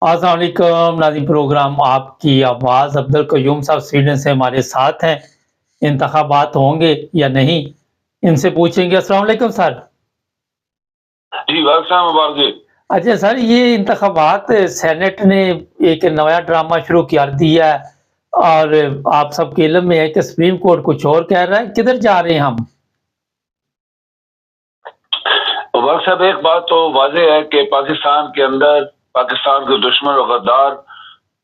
अस्सलाम वालेकुम नाज़रीन। प्रोग्राम आपकी आवाज़ अब्दुल क़य्यूम साहब स्वीडन से हमारे साथ हैं। इंतखाबात होंगे या नहीं, इनसे पूछेंगे। अस्सलाम वालेकुम सर। जी वालेकुम मुबारक जी। अच्छा सर, ये इंतखाबात सेनेट ने एक नया ड्रामा शुरू कर दिया है और आप सबके इल्म में है कि सुप्रीम कोर्ट कुछ और कह रहा है। किधर जा रहे हैं हम? मुबारक साहब, एक बात तो वाज़ेह है कि पाकिस्तान के अंदर पाकिस्तान के दुश्मन और गद्दार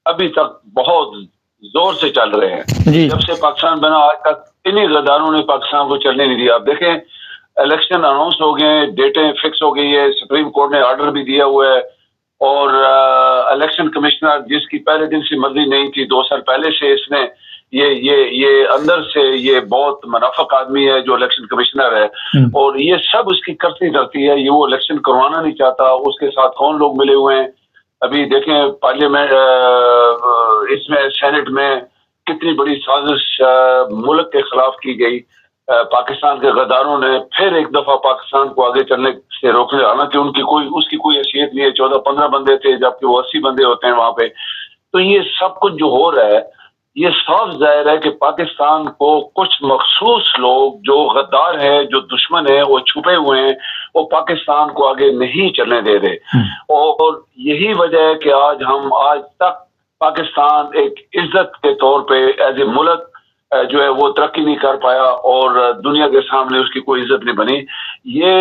अभी तक बहुत जोर से चल रहे हैं। जी। जब से पाकिस्तान बना आज तक इन्हीं गद्दारों ने पाकिस्तान को चलने नहीं दिया। आप देखें, इलेक्शन अनाउंस हो गए हैं, डेटें फिक्स हो गई है, सुप्रीम कोर्ट ने ऑर्डर भी दिया हुआ है और इलेक्शन कमिश्नर जिसकी पहले दिन से मर्जी नहीं थी, 2 साल पहले से इसने ये अंदर से ये बहुत मुनाफिक आदमी है जो इलेक्शन कमिश्नर है और ये सब उसकी करती धरती है। ये वो इलेक्शन करवाना नहीं चाहता। उसके साथ कौन लोग मिले हुए हैं अभी देखें, पार्लियामेंट इसमें सेनेट में कितनी बड़ी साजिश मुल्क के खिलाफ की गई। पाकिस्तान के गद्दारों ने फिर एक दफा पाकिस्तान को आगे चलने से रोकने, हालांकि उसकी कोई हैसियत नहीं है। 14-15 बंदे थे जबकि वो 80 बंदे होते हैं वहां पे। तो ये सब कुछ जो हो रहा है, ये साफ जाहिर है कि पाकिस्तान को कुछ मखसूस लोग जो गद्दार है, जो दुश्मन है, वो छुपे हुए हैं, वो पाकिस्तान को आगे नहीं चलने दे रहे। और यही वजह है कि आज तक पाकिस्तान एक इज्जत के तौर पे एज ए मुल्क जो है वो तरक्की नहीं कर पाया और दुनिया के सामने उसकी कोई इज्जत नहीं बनी। ये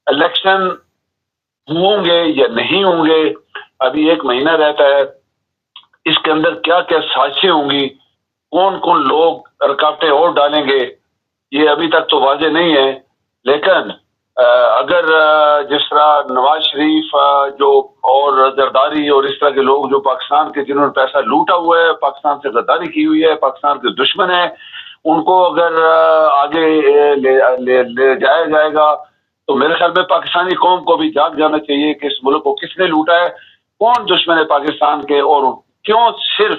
इलेक्शन होंगे या नहीं होंगे, अभी 1 महीना रहता है। इसके अंदर क्या क्या साजिशें होंगी, कौन कौन लोग रुकावटें और डालेंगे, ये अभी तक तो वाजे नहीं है। लेकिन अगर जिस तरह नवाज शरीफ जो और जरदारी और इस तरह के लोग जो पाकिस्तान के जिन्होंने पैसा लूटा हुआ है, पाकिस्तान से गद्दारी की हुई है, पाकिस्तान के दुश्मन है, उनको अगर आगे ले जाया जाएगा तो मेरे ख्याल में पाकिस्तानी कौम को भी जाग जाना चाहिए कि इस मुल्क को किसने लूटा है, कौन दुश्मन है पाकिस्तान के और क्यों सिर्फ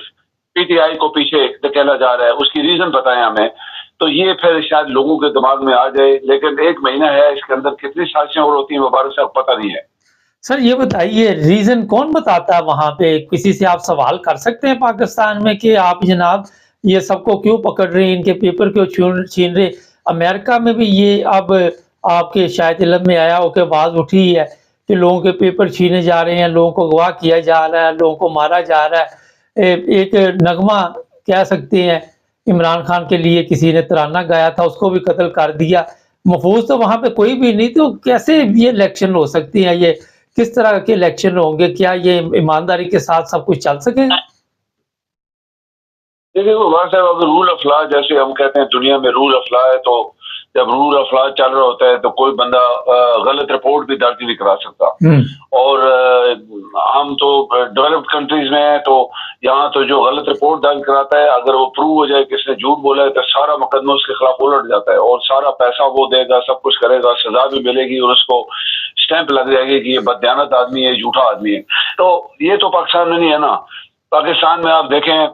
पीटीआई को पीछे धकेला जा रहा है, उसकी रीजन बताएं हमें। तो ये फिर शायद लोगों के दिमाग में आ जाए। लेकिन 1 महीना है, इसके अंदर कितनी साजिशें और होती हैं मुबारक साहब पता नहीं है। सर ये बताइए, रीजन कौन बताता है वहां पे? किसी से आप सवाल कर सकते हैं पाकिस्तान में कि आप जनाब ये सबको क्यों पकड़ रहे हैं, इनके पेपर क्यों छीन रहे? अमेरिका में भी ये अब आपके शायद इल्म में आया हो कि आवाज उठी है कि लोगों के पेपर छीने जा रहे हैं, लोगों को अगवा किया जा रहा है, लोगों को मारा जा रहा है। एक नगमा कह सकते हैं, इमरान खान के लिए किसी ने तराना गाया था, उसको भी कत्ल कर दिया। महफूज तो वहां पे कोई भी नहीं, तो कैसे ये इलेक्शन हो सकती है? ये किस तरह के इलेक्शन होंगे? क्या ये ईमानदारी के साथ सब कुछ चल सकेगा? देखिए उमर साहब, अगर रूल ऑफ लॉ जैसे हम कहते हैं दुनिया में रूल ऑफ लॉ है, तो जब रूल ऑफ लॉ चल रहा होता है तो कोई बंदा गलत रिपोर्ट भी दर्ज नहीं करा सकता। और हम तो डेवलप्ड कंट्रीज में हैं, तो यहाँ तो जो गलत रिपोर्ट दर्ज कराता है, अगर वो प्रूव हो जाए कि इसने झूठ बोला है, तो सारा मुकदमा उसके खिलाफ उलट जाता है और सारा पैसा वो देगा, सब कुछ करेगा, सजा भी मिलेगी और उसको स्टैंप लग जाएगी कि ये बदयानत आदमी है, झूठा आदमी है। तो ये तो पाकिस्तान में नहीं है ना। पाकिस्तान में आप देखें,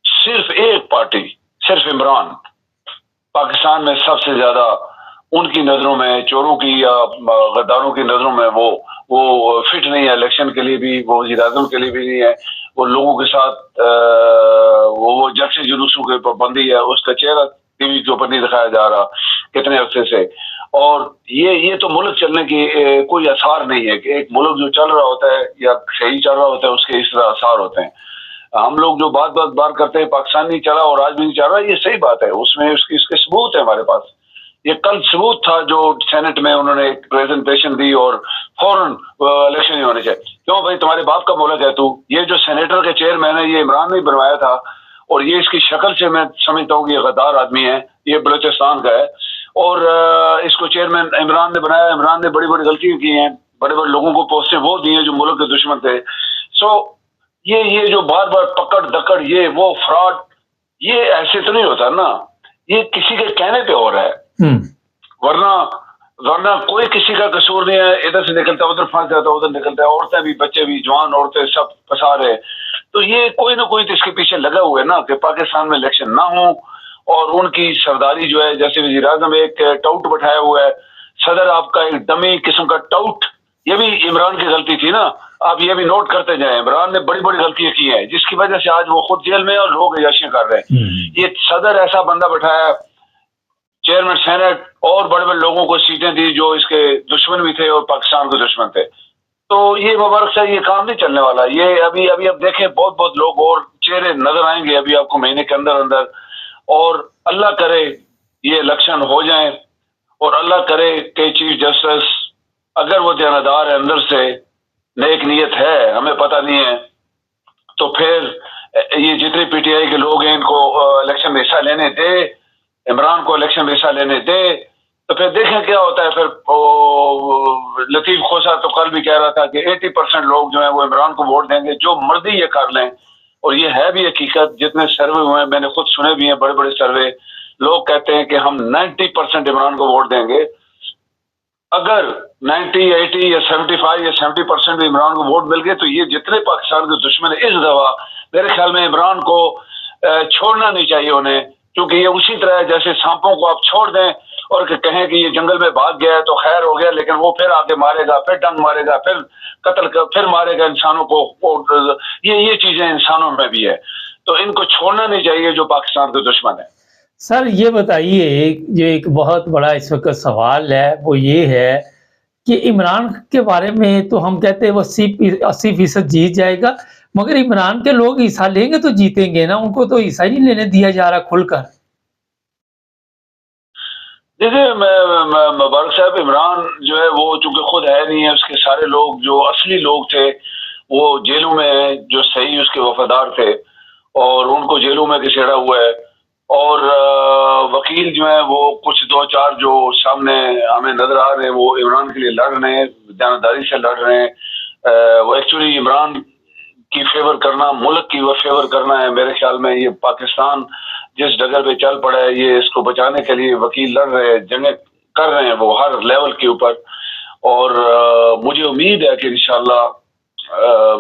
सिर्फ एक पार्टी, सिर्फ इमरान, पाकिस्तान में सबसे ज्यादा उनकी नजरों में, चोरों की या गद्दारों की नजरों में वो फिट नहीं है इलेक्शन के लिए भी, वो वज़ीर-ए-आज़म के लिए भी नहीं है। वो लोगों के साथ वो जलसे जुलूसों की पाबंदी है, उसका चेहरा टीवी के ऊपर नहीं दिखाया जा रहा कितने अरसे से। और ये तो मुल्क चलने की कोई आसार नहीं है कि एक मुल्क जो चल रहा होता है या सही चल रहा होता है उसके इस तरह आसार होते हैं। हम लोग जो बार करते हैं पाकिस्तान नहीं चला और आज भी नहीं चल रहा, ये सही बात है, उसमें इसके सबूत है हमारे पास। ये कल सबूत था जो सेनेट में उन्होंने एक प्रेजेंटेशन दी और फौरन इलेक्शन ही होने चाहिए। क्यों भाई, तुम्हारे बाप का मुल्क है तू। ये जो सेनेटर के चेयरमैन है, ये इमरान ने बनवाया था और ये इसकी शक्ल से मैं समझता हूँ कि ये गद्दार आदमी है, ये बलूचिस्तान का है और इसको चेयरमैन इमरान ने बनाया। इमरान ने बड़ी बड़ी गलतियां की हैं, बड़े बड़े लोगों को पोस्टें वो दी हैं जो मुल्क के दुश्मन थे। सो ये जो बार पकड़ दकड़, ये वो फ्रॉड, ये ऐसे तो नहीं होता ना, ये किसी के कहने पे हो रहा है। वरना कोई किसी का कसूर नहीं है। इधर से निकलता उधर फंस जाता, उधर निकलता है, औरतें भी, बच्चे भी, जवान औरतें सब फंसा रहे। तो ये कोई ना कोई तो इसके पीछे लगा हुआ है ना कि पाकिस्तान में इलेक्शन ना हो और उनकी सरदारी जो है, जैसे वज़ीर-ए-आज़म एक टाउट बैठाया हुआ है, सदर आपका एक डमी किस्म का टाउट, ये भी इमरान की गलती थी ना آپ یہ بھی نوٹ کرتے جائیں، عمران نے بڑی بڑی غلطیاں کی ہیں جس کی وجہ سے آج وہ خود جیل میں اور لوگ عیاشیاں کر رہے ہیں۔ یہ صدر ایسا بندہ بٹھایا، چیئرمین سینٹ اور بڑے بڑے لوگوں کو سیٹیں دی جو اس کے دشمن بھی تھے اور پاکستان کے دشمن تھے، تو یہ مبارک سے یہ کام نہیں چلنے والا۔ یہ ابھی اب دیکھیں بہت لوگ اور چہرے نظر آئیں گے ابھی آپ کو مہینے کے اندر، اور اللہ کرے یہ الیکشن ہو جائیں، اور اللہ کرے کہ چیف جسٹس اگر وہ دیانتدار ہے، اندر سے نیک نیت ہے، ہمیں پتہ نہیں ہے، تو پھر یہ جتنے پی ٹی آئی کے لوگ ہیں ان کو الیکشن میں حصہ لینے دے، عمران کو الیکشن میں حصہ لینے دے، تو پھر دیکھیں کیا ہوتا ہے۔ پھر لطیف خوسا تو کل بھی کہہ رہا تھا کہ 80% لوگ جو ہیں وہ عمران کو ووٹ دیں گے، جو مرضی یہ کر لیں، اور یہ ہے بھی حقیقت۔ جتنے سروے ہوئے ہیں میں نے خود سنے بھی ہیں، بڑے بڑے سروے، لوگ کہتے ہیں کہ ہم 90% عمران کو ووٹ دیں گے۔ اگر 90 80 یا 75 یا 70% بھی عمران کو ووٹ مل گئے تو یہ جتنے پاکستان کے دشمن ہیں اس دفعہ میرے خیال میں عمران کو چھوڑنا نہیں چاہیے انہیں، کیونکہ یہ اسی طرح ہے جیسے سانپوں کو آپ چھوڑ دیں اور کہیں کہ یہ جنگل میں بھاگ گیا ہے تو خیر ہو گیا، لیکن وہ پھر آگے مارے گا، پھر ڈنگ مارے گا، پھر قتل پھر مارے گا انسانوں کو۔ یہ چیزیں انسانوں میں بھی ہے، تو ان کو چھوڑنا نہیں چاہیے جو پاکستان کے دشمن ہیں۔ سر یہ بتائیے، جو ایک بہت بڑا اس وقت سوال ہے وہ یہ ہے کہ عمران کے بارے میں تو ہم کہتے ہیں وہ 80% جیت جائے گا، مگر عمران کے لوگ حصہ لیں گے تو جیتیں گے نا، ان کو تو حصہ ہی نہیں لینے دیا جا رہا کھل کر۔ دیکھیے مبارک صاحب، عمران جو ہے وہ چونکہ خود ہے نہیں ہے، اس کے سارے لوگ جو اصلی لوگ تھے وہ جیلوں میں ہیں، جو صحیح اس کے وفادار تھے، اور ان کو جیلوں میں گھسیڑا ہوا ہے، اور وکیل جو ہیں وہ کچھ 2-4 جو سامنے ہمیں نظر آ رہے ہیں وہ عمران کے لیے لڑ رہے ہیں، دیانتداری سے لڑ رہے ہیں۔ وہ ایکچولی عمران کی فیور کرنا، ملک کی وہ فیور کرنا ہے۔ میرے خیال میں یہ پاکستان جس ڈگر پہ چل پڑا ہے، یہ اس کو بچانے کے لیے وکیل لڑ رہے ہیں، جنگیں کر رہے ہیں وہ ہر لیول کے اوپر، اور مجھے امید ہے کہ انشاءاللہ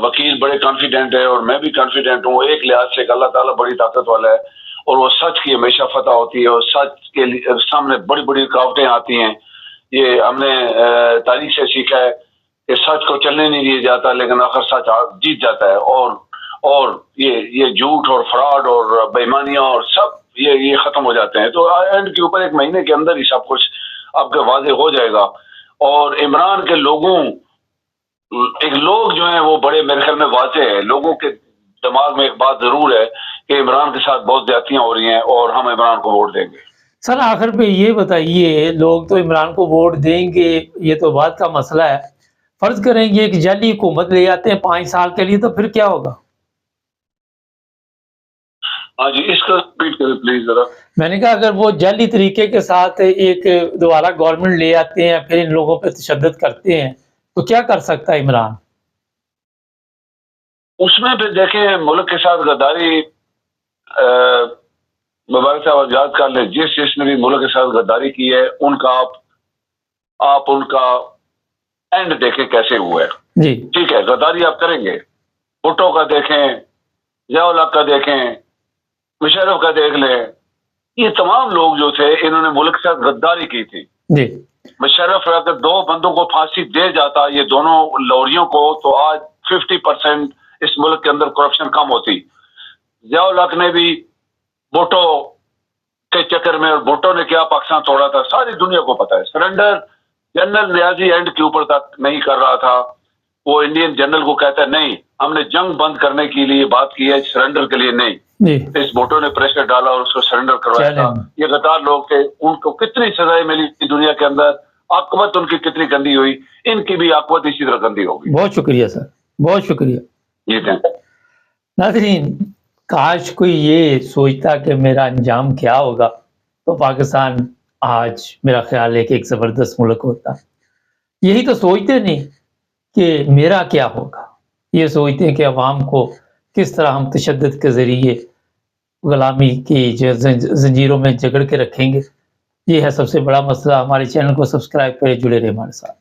وکیل بڑے کانفیڈنٹ ہے، اور میں بھی کانفیڈنٹ ہوں ایک لحاظ سے کہ اللہ تعالیٰ بڑی طاقت والا ہے، اور وہ سچ کی ہمیشہ فتح ہوتی ہے، اور سچ کے سامنے بڑی بڑی رکاوٹیں آتی ہیں۔ یہ ہم نے تاریخ سے سیکھا ہے کہ سچ کو چلنے نہیں دیا جاتا، لیکن آخر سچ جیت جاتا ہے، اور یہ جھوٹ اور فراڈ اور بے ایمانیاں اور سب یہ ختم ہو جاتے ہیں۔ تو اینڈ کے اوپر ایک مہینے کے اندر ہی سب کچھ آپ کے واضح ہو جائے گا۔ اور عمران کے لوگ جو ہیں وہ بڑے میرے خیال میں واضح ہے، لوگوں کے دماغ میں ایک بات ضرور ہے کہ عمران کے ساتھ بہت زیادتیاں ہو رہی ہیں اور ہم عمران کو ووٹ دیں گے۔ سر آخر پہ یہ بتائیے، لوگ تو عمران کو ووٹ دیں گے، یہ تو بات کا مسئلہ ہے، فرض کریں گے ایک جعلی حکومت لے آتے ہیں 5 سال کے لیے، تو پھر کیا ہوگا؟ ہاں جی، اس کا ریپیٹ کریں پلیز ذرا۔ میں نے کہا اگر وہ جعلی طریقے کے ساتھ ایک دوبارہ گورنمنٹ لے آتے ہیں، پھر ان لوگوں پہ تشدد کرتے ہیں، تو کیا کر سکتا ہے عمران؟ اس میں پھر دیکھیں ملک کے ساتھ غداری، مبارک صاحب یاد کر لیں جس نے بھی ملک کے ساتھ غداری کی ہے ان کا آپ ان کا اینڈ دیکھیں کیسے ہوا ہے۔ جی ٹھیک ہے، غداری آپ کریں گے، بھٹو کا دیکھیں، ضیاء الحق کا دیکھیں، مشرف کا دیکھ لیں، یہ تمام لوگ جو تھے انہوں نے ملک کے ساتھ غداری کی تھی۔ جی مشرف اگر 2 بندوں کو پھانسی دے جاتا، یہ دونوں لوریوں کو، تو آج 50% اس ملک کے اندر کرپشن کم ہوتی۔ ضیاء الحق نے بھی بھٹو کے چکر میں، اور بھٹو نے کیا پاکستان توڑا تھا ساری دنیا کو پتا ہے۔ سرنڈر جنرل نیازی اینڈ کے اوپر تک نہیں کر رہا تھا، وہ انڈین جنرل کو کہتا ہے نہیں ہم نے جنگ بند کرنے کے لیے بات کی ہے، سرنڈر کے لیے نہیں۔ جی اس بھٹو نے پریشر ڈالا اور اس کو سرنڈر کروایا تھا۔ یہ غدار لوگ تھے، ان کو کتنی سزائیں ملی تھی دنیا کے اندر، عاقبت ان کی کتنی گندی ہوئی، ان کی بھی عاقبت اسی طرح گندی ہوگی۔ بہت شکریہ سر، بہت شکریہ۔ جی تھینک۔ ناظرین، کاش کوئی یہ سوچتا کہ میرا انجام کیا ہوگا تو پاکستان آج میرا خیال ہے کہ ایک زبردست ملک ہوتا۔ یہی تو سوچتے نہیں کہ میرا کیا ہوگا، یہ سوچتے ہیں کہ عوام کو کس طرح ہم تشدد کے ذریعے غلامی کی زنجیروں میں جکڑ کے رکھیں گے۔ یہ ہے سب سے بڑا مسئلہ۔ ہمارے چینل کو سبسکرائب کریں، جڑے رہیں ہمارے ساتھ۔